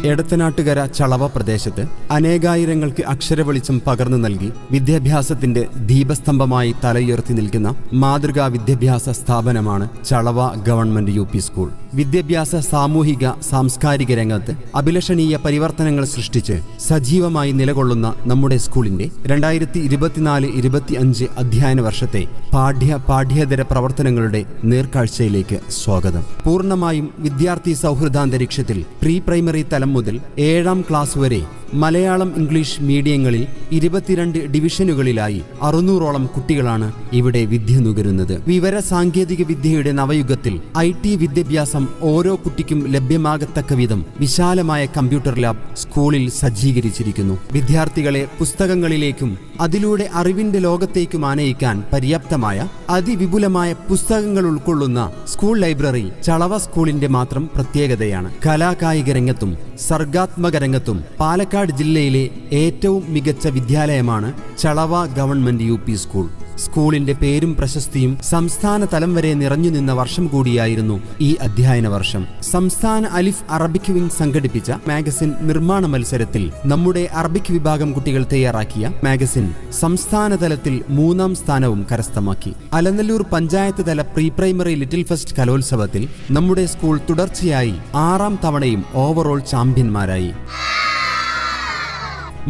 എടത്തനാട്ടുകര ചളവ പ്രദേശത്ത് അനേകായിരങ്ങൾക്ക് അക്ഷരവെളിച്ചം പകർന്നു നൽകി വിദ്യാഭ്യാസത്തിന്റെ ദീപസ്തംഭമായി തലയുയർത്തി നിൽക്കുന്ന മാതൃകാ വിദ്യാഭ്യാസ സ്ഥാപനമാണ് Chalava government U P school. വിദ്യാഭ്യാസ സാമൂഹിക സാംസ്കാരിക രംഗത്ത് അഭിലഷണീയ പരിവർത്തനങ്ങൾ സൃഷ്ടിച്ച് സജീവമായി നിലകൊള്ളുന്ന നമ്മുടെ സ്കൂളിന്റെ 2024-25 അധ്യയന വർഷത്തെ പാഠ്യേതര പ്രവർത്തനങ്ങളുടെ നേർക്കാഴ്ചയിലേക്ക് സ്വാഗതം. പൂർണ്ണമായും വിദ്യാർത്ഥി സൗഹൃദാന്തരീക്ഷത്തിൽ പ്രീ പ്രൈമറി തലം മുതൽ 7ാം ക്ലാസ് വരെ മലയാളം ഇംഗ്ലീഷ് മീഡിയങ്ങളിൽ 22 ഡിവിഷനുകളിലായി 600ഓളം കുട്ടികളാണ് ഇവിടെ വിദ്യ നുകരുന്നത്. വിവര സാങ്കേതിക വിദ്യയുടെ നവയുഗത്തിൽ IT വിദ്യാഭ്യാസം ഓരോ കുട്ടിക്കും ലഭ്യമാകത്തക്ക വിധം വിശാലമായ കമ്പ്യൂട്ടർ ലാബ് സ്കൂളിൽ സജ്ജീകരിച്ചിരിക്കുന്നു. വിദ്യാർത്ഥികളെ പുസ്തകങ്ങളിലേക്കും അതിലൂടെ അറിവിന്റെ ലോകത്തേക്കും ആനയിക്കാൻ പര്യാപ്തമായ അതിവിപുലമായ പുസ്തകങ്ങൾ ഉൾക്കൊള്ളുന്ന സ്കൂൾ ലൈബ്രറി ചളവ സ്കൂളിന്റെ മാത്രം പ്രത്യേകതയാണ്. കലാകായിക രംഗത്തും സർഗാത്മക രംഗത്തും പാലക്കാട് ജില്ലയിലെ ഏറ്റവും മികച്ച വിദ്യാലയമാണ് Chalava government U P school. സ്കൂളിന്റെ പേരും പ്രശസ്തിയും സംസ്ഥാന തലം വരെ നിറഞ്ഞു നിന്ന വർഷം കൂടിയായിരുന്നു ഈ അധ്യയന വർഷം. സംസ്ഥാന അലിഫ് അറബിക് വിംഗ് സംഘടിപ്പിച്ച മാഗസിൻ നിർമ്മാണ മത്സരത്തിൽ നമ്മുടെ അറബിക് വിഭാഗം കുട്ടികൾ തയ്യാറാക്കിയ മാഗസിൻ സംസ്ഥാന തലത്തിൽ 3ാം സ്ഥാനവും കരസ്ഥമാക്കി. അലനല്ലൂർ പഞ്ചായത്ത് തല പ്രീ പ്രൈമറി ലിറ്റിൽ ഫെസ്റ്റ് കലോത്സവത്തിൽ നമ്മുടെ സ്കൂൾ തുടർച്ചയായി 6ാം തവണയും ഓവറോൾ ചാമ്പ്യന്മാരായി.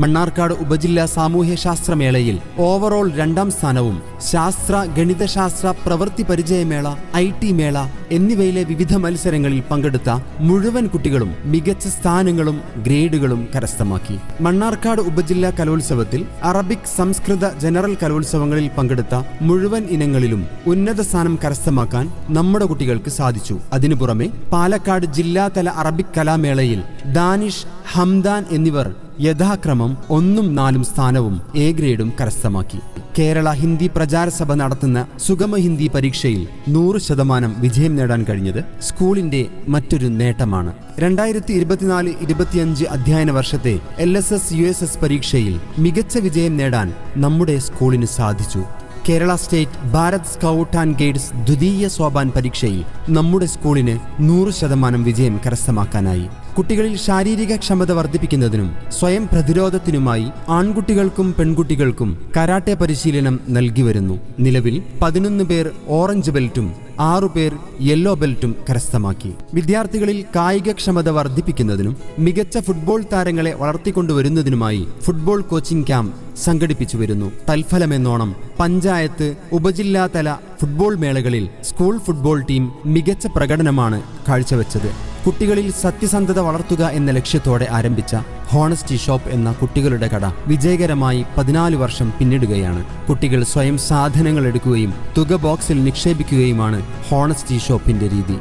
മണ്ണാർക്കാട് ഉപജില്ലാ സാമൂഹ്യശാസ്ത്രമേളയിൽ ഓവറോൾ 2ാം സ്ഥാനവും ശാസ്ത്ര ഗണിതശാസ്ത്ര പ്രവൃത്തി പരിചയമേള IT മേള എന്നിവയിലെ വിവിധ മത്സരങ്ങളിൽ പങ്കെടുത്ത മുഴുവൻ കുട്ടികളും മികച്ച സ്ഥാനങ്ങളും ഗ്രേഡുകളും കരസ്ഥമാക്കി. മണ്ണാർക്കാട് ഉപജില്ലാ കലോത്സവത്തിൽ അറബിക് സംസ്കൃത ജനറൽ കലോത്സവങ്ങളിൽ പങ്കെടുത്ത മുഴുവൻ ഇനങ്ങളിലും ഉന്നത സ്ഥാനം കരസ്ഥമാക്കാൻ നമ്മുടെ കുട്ടികൾക്ക് സാധിച്ചു. അതിനു പുറമെ പാലക്കാട് ജില്ലാതല അറബിക് കലാമേളയിൽ ദാനിഷ്, ഹംദാൻ എന്നിവർ യഥാക്രമം 1ഉം 4ഉം സ്ഥാനവും A ഗ്രേഡും കരസ്ഥമാക്കി. കേരള ഹിന്ദി പ്രചാരസഭ നടത്തുന്ന സുഗമ ഹിന്ദി പരീക്ഷയിൽ 100% വിജയം നേടാൻ കഴിഞ്ഞത് സ്കൂളിന്റെ മറ്റൊരു നേട്ടമാണ്. 2024-25 അധ്യയന വർഷത്തെ LSS USS പരീക്ഷയിൽ മികച്ച വിജയം നേടാൻ നമ്മുടെ സ്കൂളിന് സാധിച്ചു. Kerala state Bharat scout and guides ദ്വിതീയ സോപാൻ പരീക്ഷയിൽ നമ്മുടെ സ്കൂളിന് 100% വിജയം കരസ്ഥമാക്കാനായി. കുട്ടികളിൽ ശാരീരിക ക്ഷമത വർദ്ധിപ്പിക്കുന്നതിനും സ്വയം പ്രതിരോധത്തിനുമായി ആൺകുട്ടികൾക്കും പെൺകുട്ടികൾക്കും കരാട്ടെ പരിശീലനം നൽകി വരുന്നു. നിലവിൽ 11 പേർ ഓറഞ്ച് ബെൽറ്റും 6 പേർ യെല്ലോ ബെൽറ്റും കരസ്ഥമാക്കി. വിദ്യാർത്ഥികളിൽ കായികക്ഷമത വർദ്ധിപ്പിക്കുന്നതിനും മികച്ച ഫുട്ബോൾ താരങ്ങളെ വളർത്തിക്കൊണ്ടുവരുന്നതിനുമായി ഫുട്ബോൾ കോച്ചിംഗ് ക്യാമ്പ് സംഘടിപ്പിച്ചു വരുന്നു. തൽഫലമെന്നോണം പഞ്ചായത്ത് ഉപജില്ലാതല ഫുട്ബോൾ മേളകളിൽ സ്കൂൾ ഫുട്ബോൾ ടീം മികച്ച പ്രകടനമാണ് കാഴ്ചവെച്ചത്. കുട്ടികളിൽ സത്യസന്ധത വളർത്തുക എന്ന ലക്ഷ്യത്തോടെ ആരംഭിച്ച ഹോണസ്റ്റി ഷോപ്പ് എന്ന കുട്ടികളുടെ കട വിജയകരമായി 14 വർഷം പിന്നിടുകയാണ്. കുട്ടികൾ സ്വയം സാധനങ്ങൾ എടുക്കുകയും തുക ബോക്സിൽ നിക്ഷേപിക്കുകയുമാണ് ഹോണസ്റ്റി ഷോപ്പിന്റെ രീതി.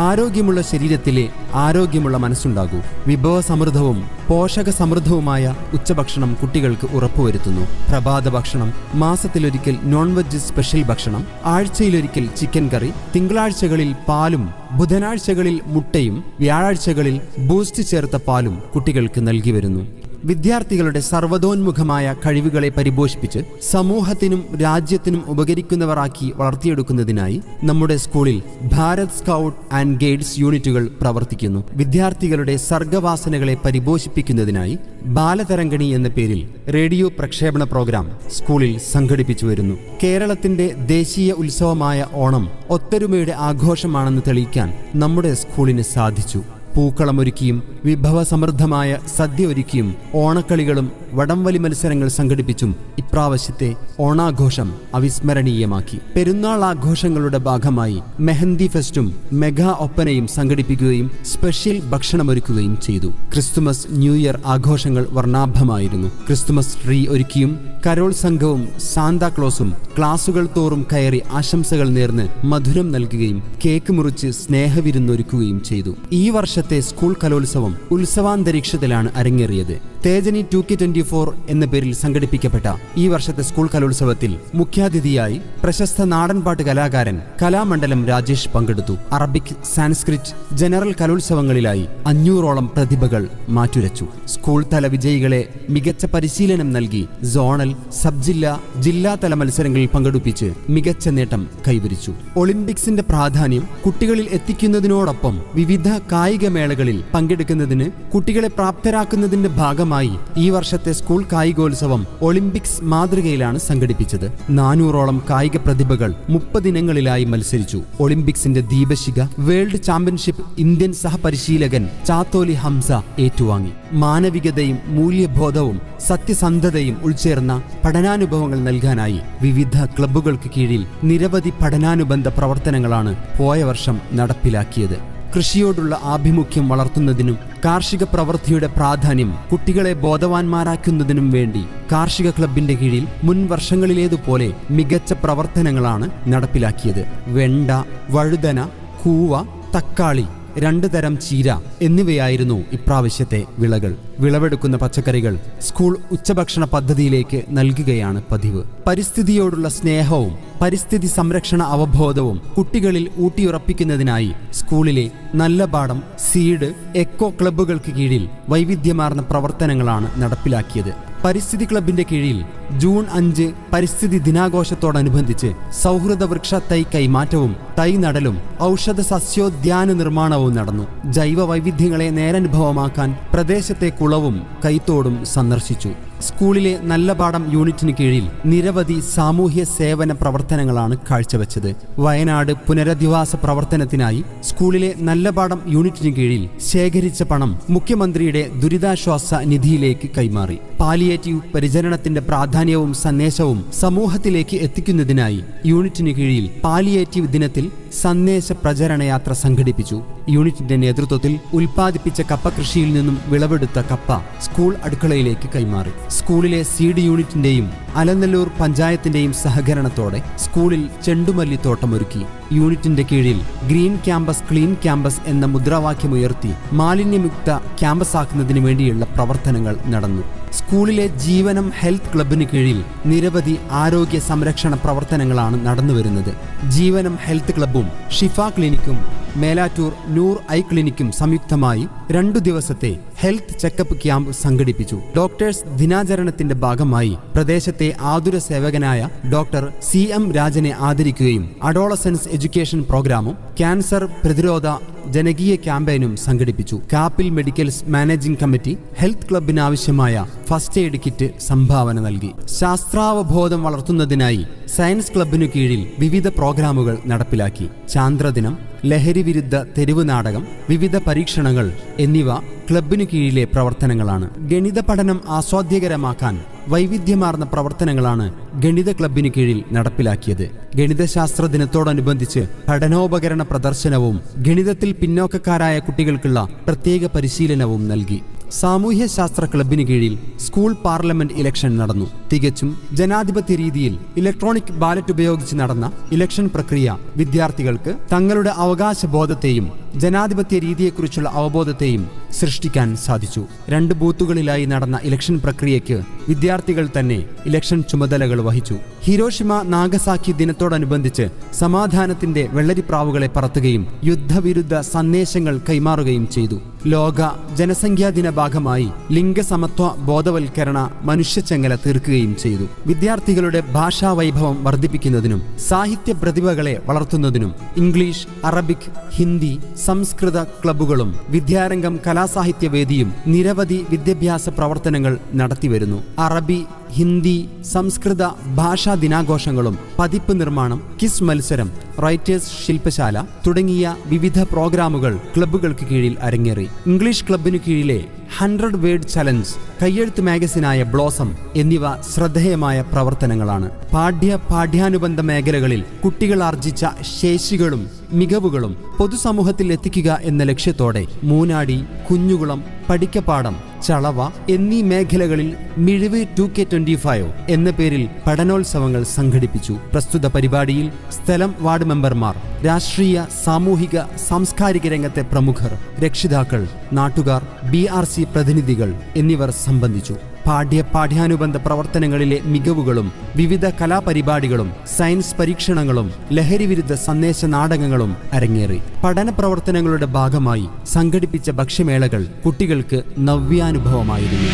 ആരോഗ്യമുള്ള ശരീരത്തിലെ ആരോഗ്യമുള്ള മനസ്സുണ്ടാകൂ. വിഭവസമൃദ്ധവും പോഷക സമൃദ്ധവുമായ ഉച്ചഭക്ഷണം കുട്ടികൾക്ക് ഉറപ്പുവരുത്തുന്നു. പ്രഭാത ഭക്ഷണം, മാസത്തിലൊരിക്കൽ നോൺവെജ് സ്പെഷ്യൽ ഭക്ഷണം, ആഴ്ചയിലൊരിക്കൽ ചിക്കൻ കറി, തിങ്കളാഴ്ചകളിൽ പാലും ബുധനാഴ്ചകളിൽ മുട്ടയും വ്യാഴാഴ്ചകളിൽ ബൂസ്റ്റ് ചേർത്ത പാലും കുട്ടികൾക്ക് നൽകി വരുന്നു. വിദ്യാർത്ഥികളുടെ സർവ്വതോന്മുഖമായ കഴിവുകളെ പരിപോഷിപ്പിച്ച് സമൂഹത്തിനും രാജ്യത്തിനും ഉപകരിക്കുന്നവരാക്കി വളർത്തിയെടുക്കുന്നതിനായി നമ്മുടെ സ്കൂളിൽ ഭാരത് സ്കൗട്ട് ആൻഡ് ഗൈഡ്സ് യൂണിറ്റുകൾ പ്രവർത്തിക്കുന്നു. വിദ്യാർത്ഥികളുടെ സർഗവാസനകളെ പരിപോഷിപ്പിക്കുന്നതിനായി ബാലതരംഗിണി എന്ന പേരിൽ റേഡിയോ പ്രക്ഷേപണ പ്രോഗ്രാം സ്കൂളിൽ സംഘടിപ്പിച്ചു വരുന്നു. കേരളത്തിന്റെ ദേശീയ ഉത്സവമായ ഓണം ഒത്തൊരുമയുടെ ആഘോഷമാണെന്ന് തെളിയിക്കാൻ നമ്മുടെ സ്കൂളിന് സാധിച്ചു. പൂക്കളമൊരുക്കിയും വിഭവസമൃദ്ധമായ സദ്യ ഒരുക്കിയും ഓണക്കളികളും വടംവലി മത്സരങ്ങൾ സംഘടിപ്പിച്ചും ഇപ്രാവശ്യത്തെ ഓണാഘോഷം അവിസ്മരണീയമാക്കി. പെരുന്നാൾ ആഘോഷങ്ങളുടെ ഭാഗമായി മെഹന്തി ഫെസ്റ്റും മെഗാ ഒപ്പനയും സംഘടിപ്പിക്കുകയും സ്പെഷ്യൽ ഭക്ഷണമൊരുക്കുകയും ചെയ്തു. ക്രിസ്തുമസ് ന്യൂ ഇയർ ആഘോഷങ്ങൾ വർണ്ണാഭമായിരുന്നു. ക്രിസ്തുമസ് ട്രീ ഒരുക്കിയും കരോൾ സംഘവും സാന്താക്ലോസും ക്ലാസുകൾ തോറും കയറി ആശംസകൾ നേർന്ന് മധുരം നൽകുകയും കേക്ക് മുറിച്ച് സ്നേഹവിരുന്നൊരുക്കുകയും ചെയ്തു. ഈ വർഷത്തെ സ്കൂൾ കലോത്സവം ഉത്സവാന്തരീക്ഷത്തിലാണ് അരങ്ങേറിയത്. തേജനി 2K24 എന്ന പേരിൽ സംഘടിപ്പിക്കപ്പെട്ട ഈ വർഷത്തെ സ്കൂൾ കലോത്സവത്തിൽ മുഖ്യാതിഥിയായി പ്രശസ്ത നാടൻപാട്ട് കലാകാരൻ കലാമണ്ഡലം രാജേഷ് പങ്കെടുത്തു. അറബിക്, സാൻസ്ക്രിറ്റ്, ജനറൽ കലോത്സവങ്ങളിലായി 500ഓളം പ്രതിഭകൾ മാറ്റുരച്ചു. സ്കൂൾ തല വിജയികളെ മികച്ച പരിശീലനം നൽകി സോണൽ, സബ് ജില്ലാ, ജില്ലാതല മത്സരങ്ങളിൽ പങ്കെടുപ്പിച്ച് മികച്ച നേട്ടം കൈവരിച്ചു. ഒളിമ്പിക്സിന്റെ പ്രാധാന്യം കുട്ടികളിൽ എത്തിക്കുന്നതിനോടൊപ്പം വിവിധ കായിക മേളകളിൽ പങ്കെടുക്കുന്നതിന് കുട്ടികളെ പ്രാപ്തരാക്കുന്നതിന്റെ ഭാഗമായി ഈ വർഷത്തെ സ്കൂൾ കായികോത്സവം ഒളിമ്പിക്സ് മാതൃകയിലാണ് സംഘടിപ്പിച്ചത്. 400ഓളം കായിക പ്രതിഭകൾ 30 ഇനങ്ങളിലായി മത്സരിച്ചു. ഒളിമ്പിക്സിന്റെ ദീപശിഖ വേൾഡ് ചാമ്പ്യൻഷിപ്പ് ഇന്ത്യൻ സഹപരിശീലകൻ ചാത്തോലി ഹംസ ഏറ്റുവാങ്ങി. മാനവികതയും മൂല്യബോധവും സത്യസന്ധതയും ഉൾച്ചേർന്ന പഠനാനുഭവങ്ങൾ നൽകാനായി വിവിധ ക്ലബ്ബുകൾക്ക് കീഴിൽ നിരവധി പഠനാനുബന്ധ പ്രവർത്തനങ്ങളാണ് പോയ വർഷം നടപ്പിലാക്കിയത്. കൃഷിയോടുള്ള ആഭിമുഖ്യം വളർത്തുന്നതിനും കാർഷിക പ്രവൃത്തിയുടെ പ്രാധാന്യം കുട്ടികളെ ബോധവാന്മാരാക്കുന്നതിനും വേണ്ടി കാർഷിക ക്ലബിന്റെ കീഴിൽ മുൻ വർഷങ്ങളിലേതുപോലെ മികച്ച പ്രവർത്തനങ്ങളാണ് നടപ്പിലാക്കിയത്. വെണ്ട, വഴുതന, കൂവ, തക്കാളി, 2 തരം ചീര എന്നിവയായിരുന്നു ഇപ്രാവശ്യത്തെ വിളകൾ. വിളവെടുക്കുന്ന പച്ചക്കറികൾ സ്കൂൾ ഉച്ചഭക്ഷണ പദ്ധതിയിലേക്ക് നൽകുകയാണ് പതിവ്. പരിസ്ഥിതിയോടുള്ള സ്നേഹവും പരിസ്ഥിതി സംരക്ഷണ അവബോധവും കുട്ടികളിൽ ഊട്ടിയുറപ്പിക്കുന്നതിനായി സ്കൂളിലെ നല്ല പാഠം, സീഡ്, എക്കോ ക്ലബ്ബുകൾക്ക് കീഴിൽ വൈവിധ്യമാർന്ന പ്രവർത്തനങ്ങളാണ് നടപ്പിലാക്കിയത്. പരിസ്ഥിതി ക്ലബിന്റെ കീഴിൽ ജൂൺ 5 പരിസ്ഥിതി ദിനാഘോഷത്തോടനുബന്ധിച്ച് സൗഹൃദ വൃക്ഷ തൈ കൈമാറ്റവും തൈ നടലും ഔഷധ സസ്യോദ്യാന നിർമ്മാണവും നടന്നു. ജൈവ വൈവിധ്യങ്ങളെ നേരനുഭവമാക്കാൻ പ്രദേശത്തെ കുളവും കൈത്തോടും സന്ദർശിച്ചു. സ്കൂളിലെ നല്ല പാഠം യൂണിറ്റിന് കീഴിൽ നിരവധി സാമൂഹ്യ സേവന പ്രവർത്തനങ്ങളാണ് കാഴ്ചവെച്ചത്. വയനാട് പുനരധിവാസ പ്രവർത്തനത്തിനായി സ്കൂളിലെ നല്ല പാഠം യൂണിറ്റിന് കീഴിൽ ശേഖരിച്ച പണം മുഖ്യമന്ത്രിയുടെ ദുരിതാശ്വാസ നിധിയിലേക്ക് കൈമാറി. പാലിയേറ്റീവ് പരിചരണത്തിന്റെ പ്രാധാന്യവും സന്ദേശവും സമൂഹത്തിലേക്ക് എത്തിക്കുന്നതിനായി യൂണിറ്റിന് കീഴിൽ പാലിയേറ്റീവ് ദിനത്തിൽ സന്ദേശ പ്രചരണ യാത്ര സംഘടിപ്പിച്ചു. യൂണിറ്റിന്റെ നേതൃത്വത്തിൽ ഉൽപ്പാദിപ്പിച്ച കപ്പ കൃഷിയിൽ നിന്നും വിളവെടുത്ത കപ്പ സ്കൂൾ അടുക്കളയിലേക്ക് കൈമാറി. സ്കൂളിലെ സീഡ് യൂണിറ്റിന്റെയും അലനല്ലൂർ പഞ്ചായത്തിന്റെയും സഹകരണത്തോടെ സ്കൂളിൽ ചെണ്ടുമല്ലിത്തോട്ടമൊരുക്കി. യൂണിറ്റിന്റെ കീഴിൽ ഗ്രീൻ ക്യാമ്പസ് ക്ലീൻ ക്യാമ്പസ് എന്ന മുദ്രാവാക്യമുയർത്തി മാലിന്യമുക്ത ക്യാമ്പസ് ആക്കുന്നതിന് വേണ്ടിയുള്ള പ്രവർത്തനങ്ങൾ നടന്നു. സ്കൂളിലെ ജീവനം ഹെൽത്ത് ക്ലബിന് കീഴിൽ നിരവധി ആരോഗ്യ സംരക്ഷണ പ്രവർത്തനങ്ങളാണ് നടന്നുവരുന്നത്. ജീവനം ഹെൽത്ത് ക്ലബും ഷിഫ ക്ലിനിക്കും മേലാറ്റൂർ നൂർ ഐ ക്ലിനിക്കും സംയുക്തമായി 2 ദിവസത്തെ ഹെൽത്ത് ചെക്കപ്പ് ക്യാമ്പ് സംഘടിപ്പിച്ചു. ഡോക്ടേഴ്സ് ദിനാചരണത്തിന്റെ ഭാഗമായി പ്രദേശത്തെ ആതുര സേവകനായ ഡോക്ടർ CM രാജനെ ആദരിക്കുകയും അഡോളസൻസ് എഡ്യൂക്കേഷൻ പ്രോഗ്രാമും ക്യാൻസർ പ്രതിരോധ ജനകീയ ക്യാമ്പയിനും സംഘടിപ്പിച്ചു. Kappil medicals managing committee health ക്ലബിനാവശ്യമായ ഫസ്റ്റ് എയ്ഡ് കിറ്റ് സംഭാവന നൽകി. ശാസ്ത്രാവബോധം വളർത്തുന്നതിനായി സയൻസ് ക്ലബിനു കീഴിൽ വിവിധ പ്രോഗ്രാമുകൾ നടപ്പിലാക്കി. ചാന്ദ്രദിനം, ലഹരി വിരുദ്ധ തെരുവ് നാടകം, വിവിധ പരീക്ഷണങ്ങൾ എന്നിവ ക്ലബിനു കീഴിലെ പ്രവർത്തനങ്ങളാണ്. ഗണിത പഠനം ആസ്വാദ്യകരമാക്കാൻ വൈവിധ്യമാർന്ന പ്രവർത്തനങ്ങളാണ് ഗണിത ക്ലബിനു കീഴിൽ നടപ്പിലാക്കിയത്. ഗണിതശാസ്ത്ര ദിനത്തോടനുബന്ധിച്ച് പഠനോപകരണ പ്രദർശനവും ഗണിതത്തിൽ പിന്നോക്കക്കാരായ കുട്ടികൾക്കുള്ള പ്രത്യേക പരിശീലനവും നൽകി. സാമൂഹ്യ ശാസ്ത്ര ക്ലബിന് കീഴിൽ സ്കൂൾ പാർലമെന്റ് ഇലക്ഷൻ നടന്നു. തികച്ചും ജനാധിപത്യ രീതിയിൽ ഇലക്ട്രോണിക് ബാലറ്റ് ഉപയോഗിച്ച് നടന്ന ഇലക്ഷൻ പ്രക്രിയ വിദ്യാർത്ഥികൾക്ക് തങ്ങളുടെ അവകാശബോധത്തെയും ജനാധിപത്യ രീതിയെക്കുറിച്ചുള്ള അവബോധത്തെയും സൃഷ്ടിക്കാൻ സാധിച്ചു. 2 ബൂത്തുകളിലായി നടന്ന ഇലക്ഷൻ പ്രക്രിയയ്ക്ക് വിദ്യാർത്ഥികൾ തന്നെ ഇലക്ഷൻ ചുമതലകൾ വഹിച്ചു. ഹിരോഷിമ നാഗസാക്കി ദിനത്തോടനുബന്ധിച്ച് സമാധാനത്തിന്റെ വെള്ളരിപ്രാവുകളെ പറത്തുകയും യുദ്ധവിരുദ്ധ സന്ദേശങ്ങൾ കൈമാറുകയും ചെയ്തു. ലോക ജനസംഖ്യാ ദിന ഭാഗമായി ലിംഗസമത്വ ബോധവൽക്കരണ മനുഷ്യച്ചങ്ങല തീർക്കുകയും ചെയ്തു. വിദ്യാർത്ഥികളുടെ ഭാഷാ വൈഭവം വർദ്ധിപ്പിക്കുന്നതിനും സാഹിത്യ പ്രതിഭകളെ വളർത്തുന്നതിനും ഇംഗ്ലീഷ്, അറബിക്, ഹിന്ദി, സംസ്കൃത ക്ലബ്ബുകളും വിദ്യാരംഗം കലാസാഹിത്യ വേദിയും നിരവധി വിദ്യാഭ്യാസ പ്രവർത്തനങ്ങൾ നടത്തിവരുന്നു. അറബി, ഹിന്ദി, സംസ്കൃത ഭാഷാ ദിനാഘോഷങ്ങളും പതിപ്പ് നിർമ്മാണം, കിസ് മത്സരം, റൈറ്റേഴ്സ് ശില്പശാല തുടങ്ങിയ വിവിധ പ്രോഗ്രാമുകൾ ക്ലബ്ബുകൾക്ക് കീഴിൽ അരങ്ങേറി. ഇംഗ്ലീഷ് ക്ലബിനു കീഴിലെ 100 വേർഡ് ചലഞ്ച്, കയ്യെഴുത്ത് മാഗസിനായ ബ്ലോസം എന്നിവ ശ്രദ്ധേയമായ പ്രവർത്തനങ്ങളാണ്. പാഠ്യാനുബന്ധ മേഖലകളിൽ കുട്ടികൾ ആർജിച്ച ശേഷികളും മികവുകളും പൊതുസമൂഹത്തിൽ എത്തിക്കുക എന്ന ലക്ഷ്യത്തോടെ മൂനാടി, കുഞ്ഞുകുളം, പഠിക്കപ്പാഠം, ചളവ എന്നീ മേഖലകളിൽ മിഴിവ് 2K25 എന്ന പേരിൽ പഠനോത്സവങ്ങൾ സംഘടിപ്പിച്ചു. പ്രസ്തുത പരിപാടിയിൽ സ്ഥലം വാർഡ് മെമ്പർമാർ, രാഷ്ട്രീയ, സാമൂഹിക, സാംസ്കാരിക രംഗത്തെ പ്രമുഖർ, രക്ഷിതാക്കൾ, നാട്ടുകാർ, BRC പ്രതിനിധികൾ എന്നിവർ സംബന്ധിച്ചു. പാഠ്യാനുബന്ധ പ്രവർത്തനങ്ങളിലെ മികവുകളും വിവിധ കലാപരിപാടികളും സയൻസ് പരീക്ഷണങ്ങളും ലഹരിവിരുദ്ധ സന്ദേശ നാടകങ്ങളും അരങ്ങേറി. പഠന പ്രവർത്തനങ്ങളുടെ ഭാഗമായി സംഘടിപ്പിച്ച ഭക്ഷ്യമേളകൾ കുട്ടികൾക്ക് നവ്യാനുഭവമായിരുന്നു.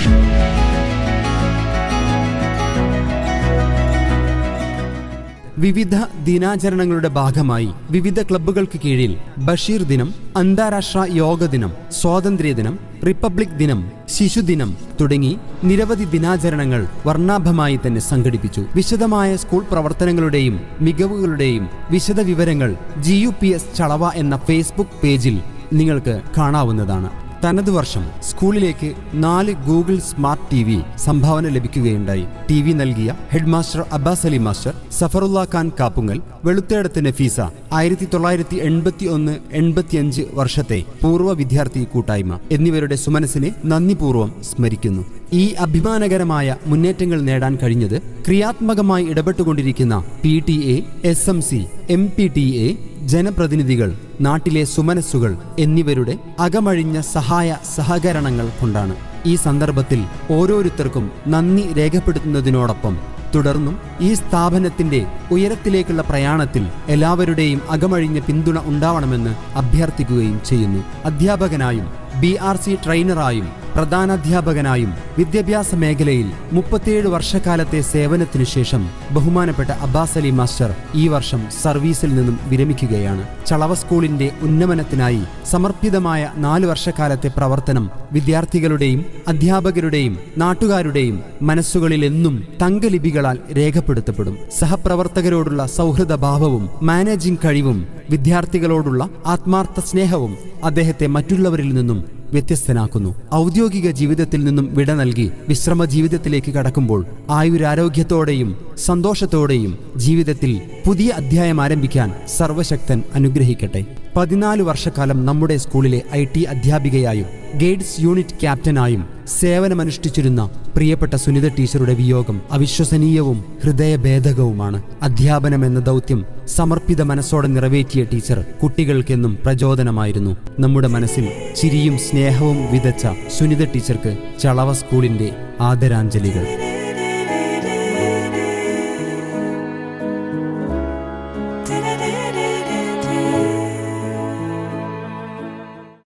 വിവിധ ദിനാചരണങ്ങളുടെ ഭാഗമായി വിവിധ ക്ലബ്ബുകൾക്ക് കീഴിൽ ബഷീർ ദിനം, അന്താരാഷ്ട്ര യോഗ ദിനം, സ്വാതന്ത്ര്യദിനം, റിപ്പബ്ലിക് ദിനം, ശിശുദിനം തുടങ്ങി നിരവധി ദിനാചരണങ്ങൾ വർണ്ണാഭമായി തന്നെ സംഘടിപ്പിച്ചു. വിശദമായ സ്കൂൾ പ്രവർത്തനങ്ങളുടെയും മികവുകളുടെയും വിശദ വിവരങ്ങൾ GUPS ചളവ എന്ന ഫേസ്ബുക്ക് പേജിൽ നിങ്ങൾക്ക് കാണാവുന്നതാണ്. തനത് വർഷം സ്കൂളിലേക്ക് 4 ഗൂഗിൾ സ്മാർട്ട് TV സംഭാവന ലഭിക്കുകയുണ്ടായി. TV നൽകിയ head master Abbas Ali master, Safarulla Khan Kappungal, Veluthedath Nafeesa 1981-85 വർഷത്തെ പൂർവ്വ വിദ്യാർത്ഥി കൂട്ടായ്മ എന്നിവരുടെ സുമനസിനെ നന്ദിപൂർവ്വം സ്മരിക്കുന്നു. ഈ അഭിമാനകരമായ മുന്നേറ്റങ്ങൾ നേടാൻ കഴിഞ്ഞത് ക്രിയാത്മകമായി ഇടപെട്ടുകൊണ്ടിരിക്കുന്ന PTA, SMC, MPTA, ജനപ്രതിനിധികൾ, നാട്ടിലെ സുമനസ്സുകൾ എന്നിവരുടെ അകമഴിഞ്ഞ സഹകരണങ്ങൾ കൊണ്ടാണ്. ഈ സന്ദർഭത്തിൽ ഓരോരുത്തർക്കും നന്ദി രേഖപ്പെടുത്തുന്നതിനോടൊപ്പം തുടർന്നും ഈ സ്ഥാപനത്തിന്റെ ഉയരത്തിലേക്കുള്ള പ്രയാണത്തിൽ എല്ലാവരുടെയും അകമഴിഞ്ഞ പിന്തുണ ഉണ്ടാവണമെന്ന് അഭ്യർത്ഥിക്കുകയും ചെയ്യുന്നു. അധ്യാപകനായും BRC ട്രെയിനറായും പ്രധാനാധ്യാപകനായും വിദ്യാഭ്യാസ മേഖലയിൽ 37 വർഷക്കാലത്തെ സേവനത്തിനു ശേഷം ബഹുമാനപ്പെട്ട അബ്ബാസ് അലി മാസ്റ്റർ ഈ വർഷം സർവീസിൽ നിന്നും വിരമിക്കുകയാണ്. ചളവ സ്കൂളിന്റെ ഉന്നമനത്തിനായി സമർപ്പിതമായ 4 വർഷക്കാലത്തെ പ്രവർത്തനം വിദ്യാർത്ഥികളുടെയും അധ്യാപകരുടെയും നാട്ടുകാരുടെയും മനസ്സുകളിൽ എന്നും തങ്കലിപികളാൽ രേഖപ്പെടുത്തപ്പെടും. സഹപ്രവർത്തകരോടുള്ള സൗഹൃദഭാവവും മാനേജിംഗ് കഴിവും വിദ്യാർത്ഥികളോടുള്ള ആത്മാർത്ഥ സ്നേഹവും അദ്ദേഹത്തെ മറ്റുള്ളവരിൽ നിന്നും വ്യത്യസ്തനാക്കുന്നു. ഔദ്യോഗിക ജീവിതത്തിൽ നിന്നും വിട നൽകി വിശ്രമ ജീവിതത്തിലേക്ക് കടക്കുമ്പോൾ ആയുരാരോഗ്യത്തോടെയും സന്തോഷത്തോടെയും ജീവിതത്തിൽ പുതിയ അധ്യായം ആരംഭിക്കാൻ സർവശക്തൻ അനുഗ്രഹിക്കട്ടെ. 14 വർഷക്കാലം നമ്മുടെ സ്കൂളിലെ IT അധ്യാപികയായും ഗൈഡ്സ് യൂണിറ്റ് ക്യാപ്റ്റനായും സേവനമനുഷ്ഠിച്ചിരുന്ന പ്രിയപ്പെട്ട സുനിത ടീച്ചറുടെ വിയോഗം അവിശ്വസനീയവും ഹൃദയഭേദകവുമാണ്. അധ്യാപനം എന്ന ദൗത്യം സമർപ്പിത മനസ്സോടെ നിറവേറ്റിയ ടീച്ചർ കുട്ടികൾക്കെന്നും പ്രചോദനമായിരുന്നു. നമ്മുടെ മനസ്സിൽ ചിരിയും സ്നേഹവും വിതച്ച സുനിത ടീച്ചർക്ക് ചളവ സ്കൂളിന്റെ ആദരാഞ്ജലികൾ.